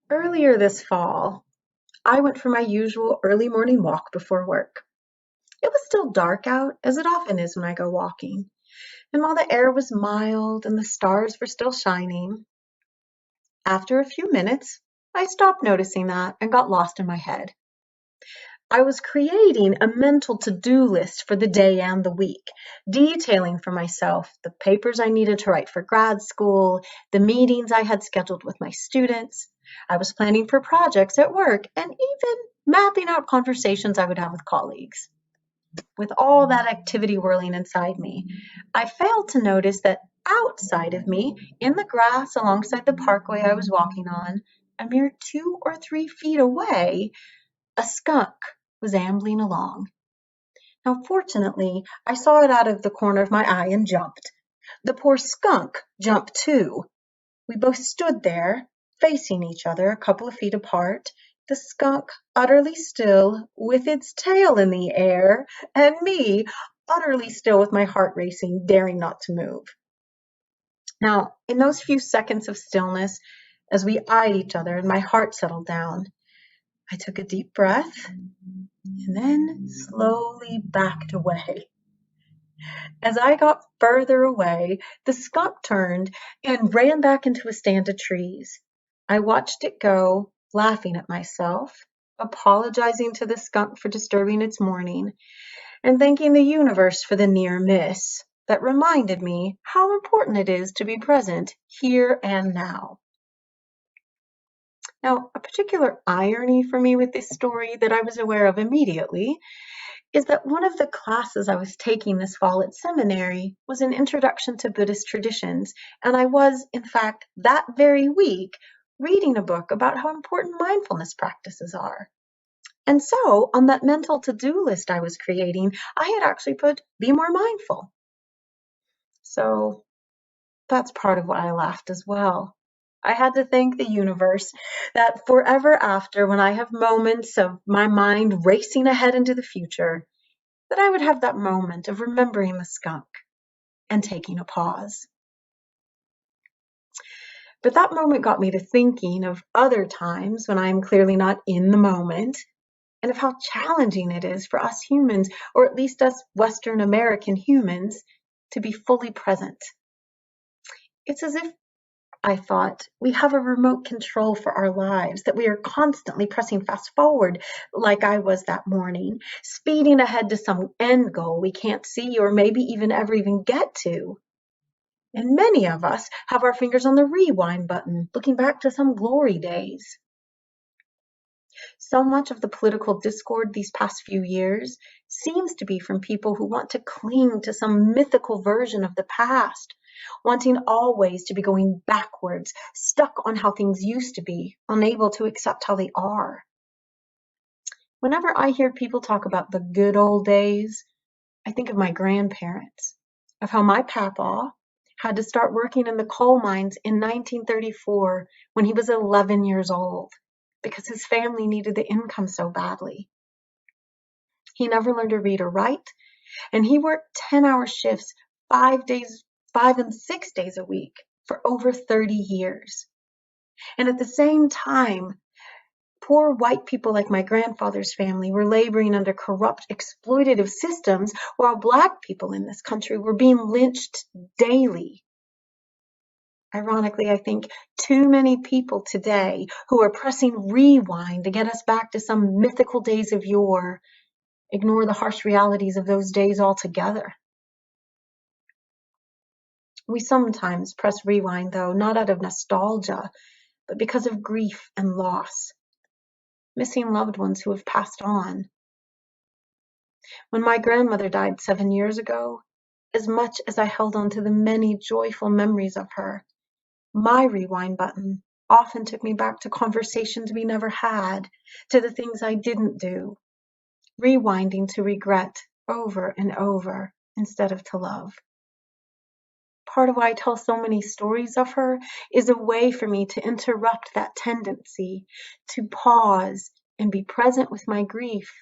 Earlier this fall, I went for my usual early morning walk before work. It was still dark out, as it often is when I go walking, and while the air was mild and the stars were still shining, after a few minutes, I stopped noticing that and got lost in my head. I was creating a mental to-do list for the day and the week, detailing for myself the papers I needed to write for grad school, the meetings I had scheduled with my students. I was planning for projects at work and even mapping out conversations I would have with colleagues. With all that activity whirling inside me, I failed to notice that outside of me, in the grass alongside the parkway I was walking on, a mere 2 or 3 feet away, a skunk was ambling along. Now, fortunately, I saw it out of the corner of my eye and jumped. The poor skunk jumped too. We both stood there, facing each other a couple of feet apart, the skunk utterly still, with its tail in the air, and me utterly still with my heart racing, daring not to move. Now, in those few seconds of stillness, as we eyed each other and my heart settled down, I took a deep breath and then slowly backed away. As I got further away, the skunk turned and ran back into a stand of trees. I watched it go, laughing at myself, apologizing to the skunk for disturbing its morning, and thanking the universe for the near miss that reminded me how important it is to be present here and now. Now, a particular irony for me with this story that I was aware of immediately is that one of the classes I was taking this fall at seminary was an introduction to Buddhist traditions, and I was, in fact, that very week reading a book about how important mindfulness practices are. And so, on that mental to-do list I was creating, I had actually put, be more mindful. So that's part of why I laughed as well. I had to thank the universe that forever after, when I have moments of my mind racing ahead into the future, that I would have that moment of remembering the skunk and taking a pause. But that moment got me to thinking of other times when I am clearly not in the moment and of how challenging it is for us humans, or at least us Western American humans, to be fully present. It's as if I thought we have a remote control for our lives, that we are constantly pressing fast forward like I was that morning, speeding ahead to some end goal we can't see or maybe even ever even get to. And many of us have our fingers on the rewind button, looking back to some glory days. So much of the political discord these past few years seems to be from people who want to cling to some mythical version of the past, wanting always to be going backwards, stuck on how things used to be, unable to accept how they are. Whenever I hear people talk about the good old days, I think of my grandparents, of how my papa had to start working in the coal mines in 1934 when he was 11 years old because his family needed the income so badly. He never learned to read or write, and he worked 10-hour shifts 5 and 6 days a week for over 30 years. And at the same time, poor white people like my grandfather's family were laboring under corrupt, exploitative systems, while Black people in this country were being lynched daily. Ironically, I think too many people today who are pressing rewind to get us back to some mythical days of yore ignore the harsh realities of those days altogether. We sometimes press rewind, though, not out of nostalgia, but because of grief and loss, missing loved ones who have passed on. When my grandmother died 7 years ago, as much as I held on to the many joyful memories of her, my rewind button often took me back to conversations we never had, to the things I didn't do, rewinding to regret over and over instead of to love. Part of why I tell so many stories of her is a way for me to interrupt that tendency to pause and be present with my grief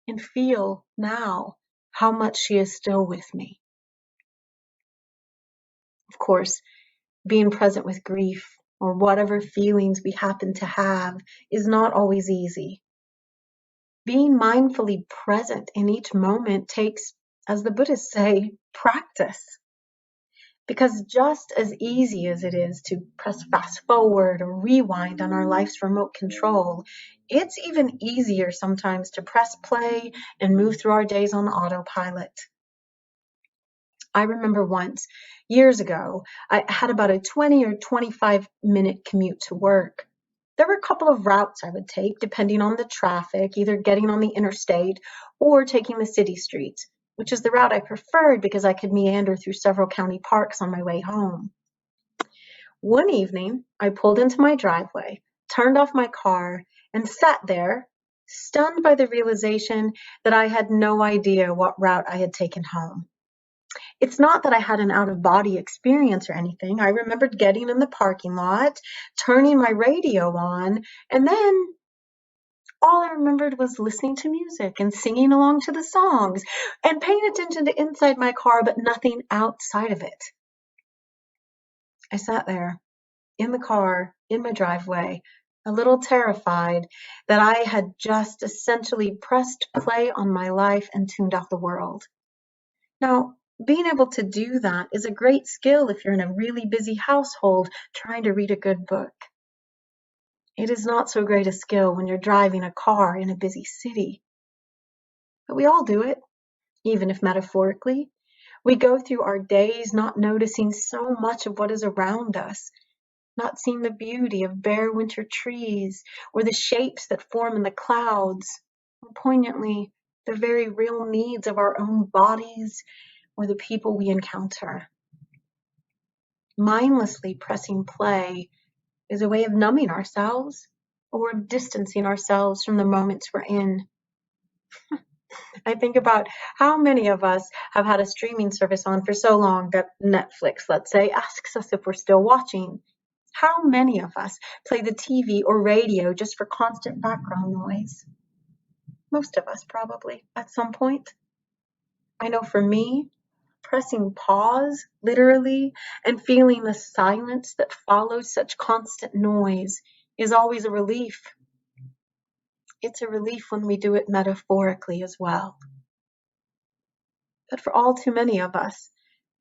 and feel now how much she is still with me. Of course, being present with grief or whatever feelings we happen to have is not always easy. Being mindfully present in each moment takes, as the Buddhists say, practice. Because just as easy as it is to press fast forward or rewind on our life's remote control, it's even easier sometimes to press play and move through our days on autopilot. I remember once, years ago, I had about a 20 or 25-minute commute to work. There were a couple of routes I would take depending on the traffic, either getting on the interstate or taking the city streets, which is the route I preferred because I could meander through several county parks on my way home. One evening, I pulled into my driveway, turned off my car, and sat there, stunned by the realization that I had no idea what route I had taken home. It's not that I had an out-of-body experience or anything. I remembered getting in the parking lot, turning my radio on, and then all I remembered was listening to music and singing along to the songs and paying attention to inside my car, but nothing outside of it. I sat there in the car, in my driveway, a little terrified that I had just essentially pressed play on my life and tuned out the world. Now, being able to do that is a great skill if you're in a really busy household trying to read a good book. It is not so great a skill when you're driving a car in a busy city. But we all do it, even if metaphorically. We go through our days not noticing so much of what is around us, not seeing the beauty of bare winter trees or the shapes that form in the clouds, or poignantly, the very real needs of our own bodies or the people we encounter. Mindlessly pressing play is a way of numbing ourselves or of distancing ourselves from the moments we're in. I think about how many of us have had a streaming service on for so long that Netflix, let's say, asks us if we're still watching. How many of us play the TV or radio just for constant background noise? Most of us probably at some point. I know for me, pressing pause, literally, and feeling the silence that follows such constant noise is always a relief. It's a relief when we do it metaphorically as well. But for all too many of us,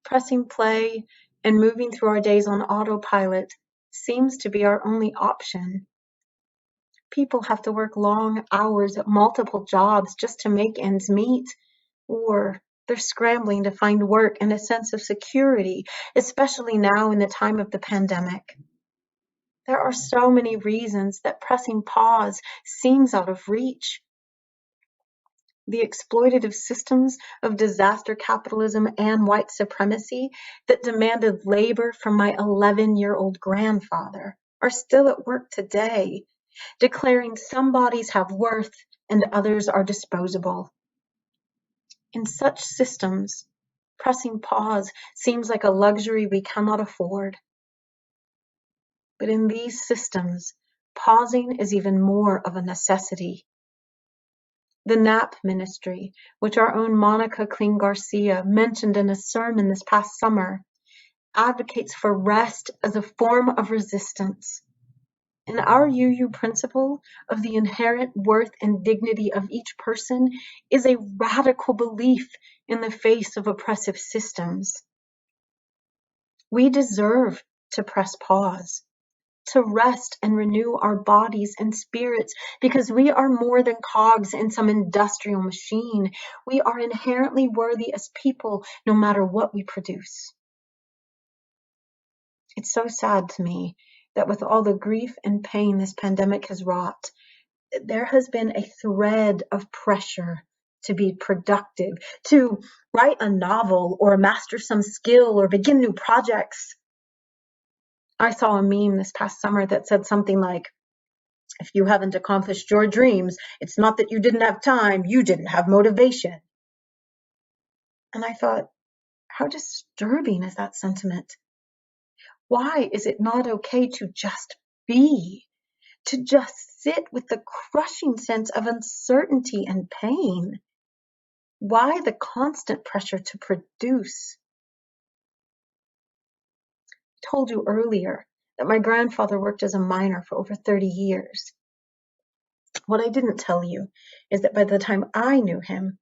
pressing play and moving through our days on autopilot seems to be our only option. People have to work long hours at multiple jobs just to make ends meet, or they're scrambling to find work and a sense of security, especially now in the time of the pandemic. There are so many reasons that pressing pause seems out of reach. The exploitative systems of disaster capitalism and white supremacy that demanded labor from my 11-year-old grandfather are still at work today, declaring some bodies have worth and others are disposable. In such systems, pressing pause seems like a luxury we cannot afford. But in these systems, pausing is even more of a necessity. The NAP ministry, which our own Monica Kling Garcia mentioned in a sermon this past summer, advocates for rest as a form of resistance. And our UU principle of the inherent worth and dignity of each person is a radical belief in the face of oppressive systems. We deserve to press pause, to rest and renew our bodies and spirits, because we are more than cogs in some industrial machine. We are inherently worthy as people, no matter what we produce. It's so sad to me that with all the grief and pain this pandemic has wrought, there has been a thread of pressure to be productive, to write a novel or master some skill or begin new projects. I saw a meme this past summer that said something like, if you haven't accomplished your dreams, it's not that you didn't have time, you didn't have motivation. And I thought, how disturbing is that sentiment? Why is it not okay to just be, to just sit with the crushing sense of uncertainty and pain? Why the constant pressure to produce? I told you earlier that my grandfather worked as a miner for over 30 years. What I didn't tell you is that by the time I knew him,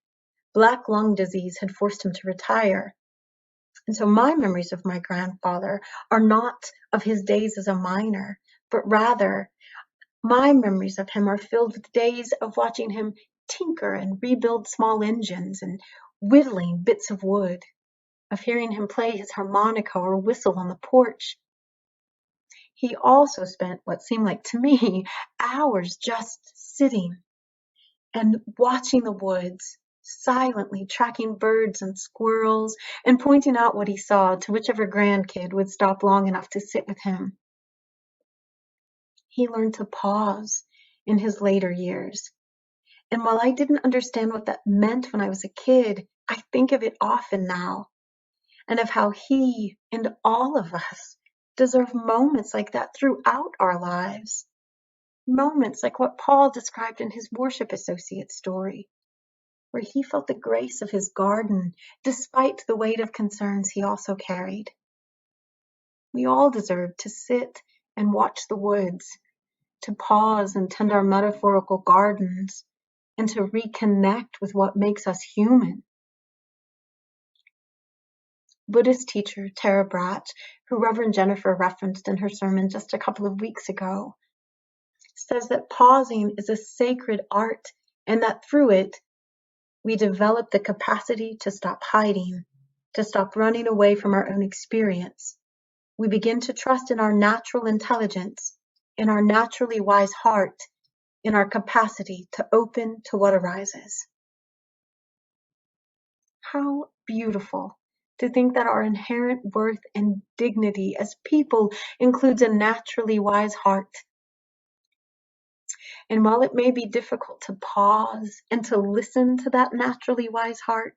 black lung disease had forced him to retire. And so my memories of my grandfather are not of his days as a miner, but rather my memories of him are filled with days of watching him tinker and rebuild small engines and whittling bits of wood, of hearing him play his harmonica or whistle on the porch. He also spent what seemed like to me hours just sitting and watching the woods, silently tracking birds and squirrels, and pointing out what he saw to whichever grandkid would stop long enough to sit with him. He learned to pause in his later years. And while I didn't understand what that meant when I was a kid, I think of it often now, and of how he and all of us deserve moments like that throughout our lives. Moments like what Paul described in his worship associate story, where he felt the grace of his garden despite the weight of concerns he also carried. We all deserve to sit and watch the woods, to pause and tend our metaphorical gardens, and to reconnect with what makes us human. Buddhist teacher Tara Brach, who Reverend Jennifer referenced in her sermon just a couple of weeks ago, says that pausing is a sacred art and that through it, we develop the capacity to stop hiding, to stop running away from our own experience. We begin to trust in our natural intelligence, in our naturally wise heart, in our capacity to open to what arises. How beautiful to think that our inherent worth and dignity as people includes a naturally wise heart. And while it may be difficult to pause and to listen to that naturally wise heart,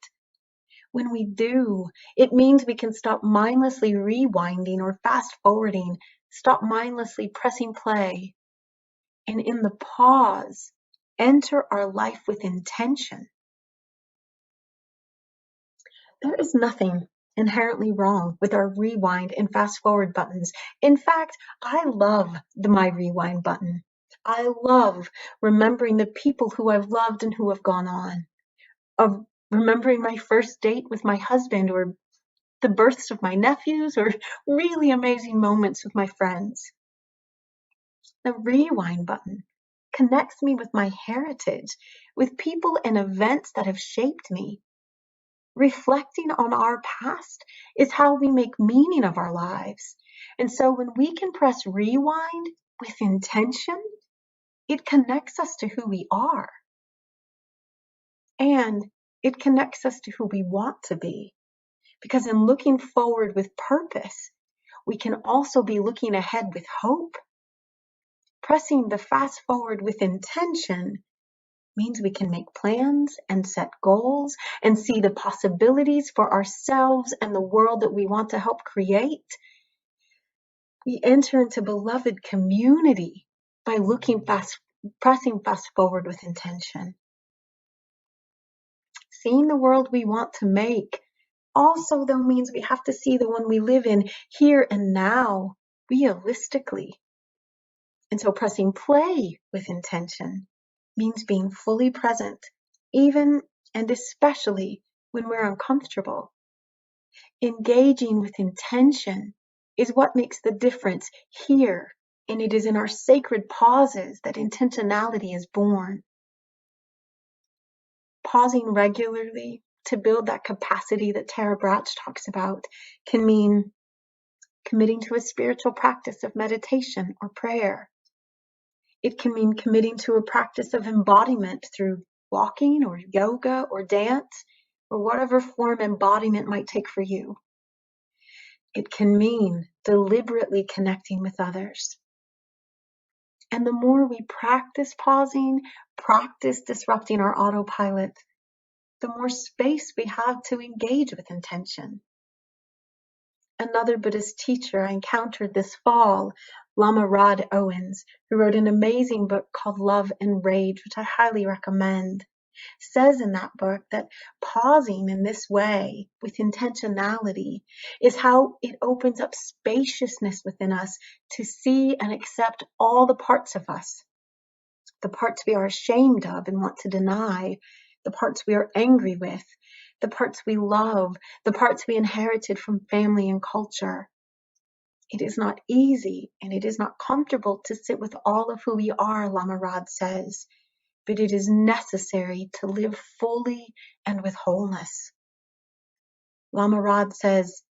when we do, it means we can stop mindlessly rewinding or fast forwarding, stop mindlessly pressing play, and in the pause, enter our life with intention. There is nothing inherently wrong with our rewind and fast forward buttons. In fact, I love my rewind button. I love remembering the people who I've loved and who have gone on, of remembering my first date with my husband, or the births of my nephews, or really amazing moments with my friends. The rewind button connects me with my heritage, with people and events that have shaped me. Reflecting on our past is how we make meaning of our lives. And so when we can press rewind with intention, it connects us to who we are. And it connects us to who we want to be. Because in looking forward with purpose, we can also be looking ahead with hope. Pressing the fast forward with intention means we can make plans and set goals and see the possibilities for ourselves and the world that we want to help create. We enter into beloved community by pressing fast forward with intention. Seeing the world we want to make also, though, means we have to see the one we live in here and now, realistically. And so pressing play with intention means being fully present, even and especially when we're uncomfortable. Engaging with intention is what makes the difference here, and it is in our sacred pauses that intentionality is born. Pausing regularly to build that capacity that Tara Brach talks about can mean committing to a spiritual practice of meditation or prayer. It can mean committing to a practice of embodiment through walking or yoga or dance or whatever form embodiment might take for you. It can mean deliberately connecting with others. And the more we practice pausing, practice disrupting our autopilot, the more space we have to engage with intention. Another Buddhist teacher I encountered this fall, Lama Rod Owens, who wrote an amazing book called Love and Rage, which I highly recommend. says in that book that pausing in this way with intentionality is how it opens up spaciousness within us to see and accept all the parts of us, the parts we are ashamed of and want to deny, the parts we are angry with, the parts we love, the parts we inherited from family and culture. It is not easy and it is not comfortable to sit with all of who we are, Lama Rod says, but it is necessary to live fully and with wholeness. Lama Rod says,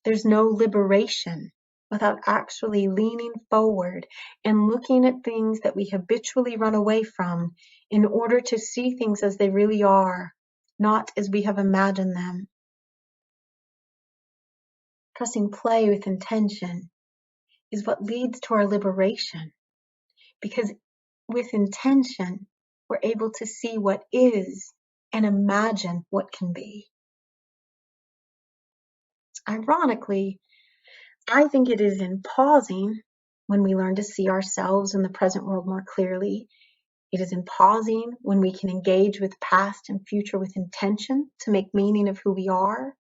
there's no liberation without actually leaning forward and looking at things that we habitually run away from in order to see things as they really are, not as we have imagined them. Pressing play with intention is what leads to our liberation, because with intention, we're able to see what is and imagine what can be. Ironically, I think it is in pausing when we learn to see ourselves in the present world more clearly. It is in pausing when we can engage with past and future with intention to make meaning of who we are.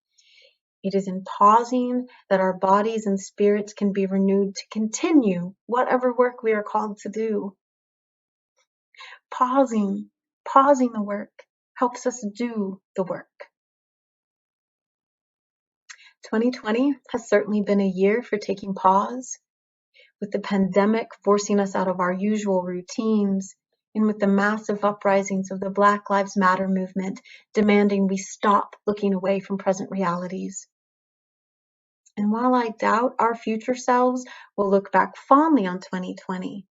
It is in pausing that our bodies and spirits can be renewed to continue whatever work we are called to do. Pausing the work helps us do the work. 2020 has certainly been a year for taking pause, with the pandemic forcing us out of our usual routines, and with the massive uprisings of the Black Lives Matter movement demanding we stop looking away from present realities. And while I doubt our future selves will look back fondly on 2020,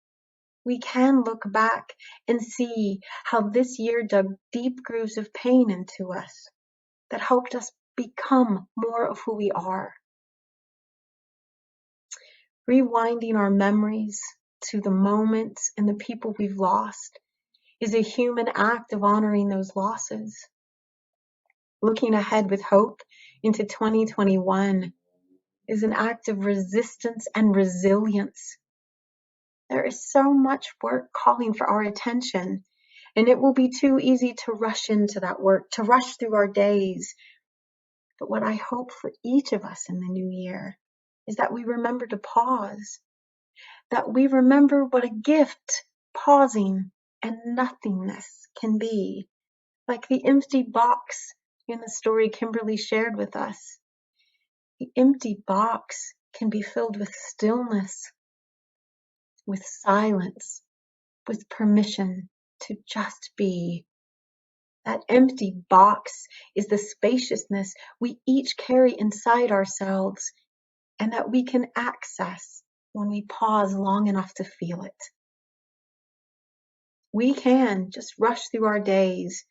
we can look back and see how this year dug deep grooves of pain into us that helped us become more of who we are. Rewinding our memories to the moments and the people we've lost is a human act of honoring those losses. Looking ahead with hope into 2021 is an act of resistance and resilience. There is so much work calling for our attention, and it will be too easy to rush into that work, to rush through our days. But what I hope for each of us in the new year is that we remember to pause, that we remember what a gift pausing and nothingness can be, like the empty box in the story Kimberly shared with us. The empty box can be filled with stillness, with silence, with permission to just be. That empty box is the spaciousness we each carry inside ourselves and that we can access when we pause long enough to feel it. We can just rush through our days,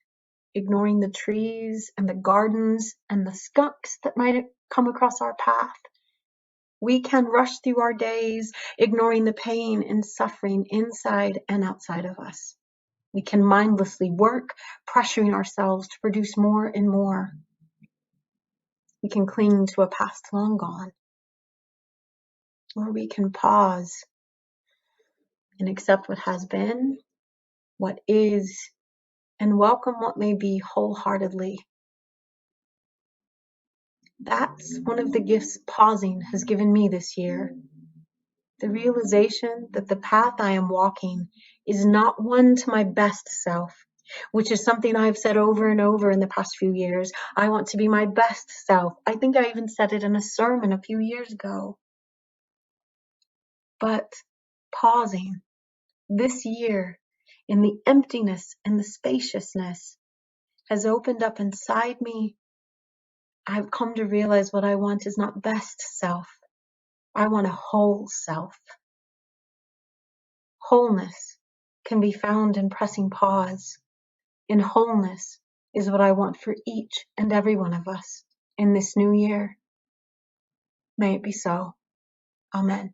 ignoring the trees and the gardens and the skunks that might come across our path. We can rush through our days, ignoring the pain and suffering inside and outside of us. We can mindlessly work, pressuring ourselves to produce more and more. We can cling to a past long gone. Or we can pause and accept what has been, what is, and welcome what may be wholeheartedly. That's one of the gifts pausing has given me this year. The realization that the path I am walking is not one to my best self, which is something I've said over and over in the past few years. I want to be my best self. I think I even said it in a sermon a few years ago. But pausing this year in the emptiness and the spaciousness has opened up inside me. I've come to realize what I want is not best self. I want a whole self. Wholeness can be found in pressing pause. And wholeness is what I want for each and every one of us in this new year. May it be so. Amen.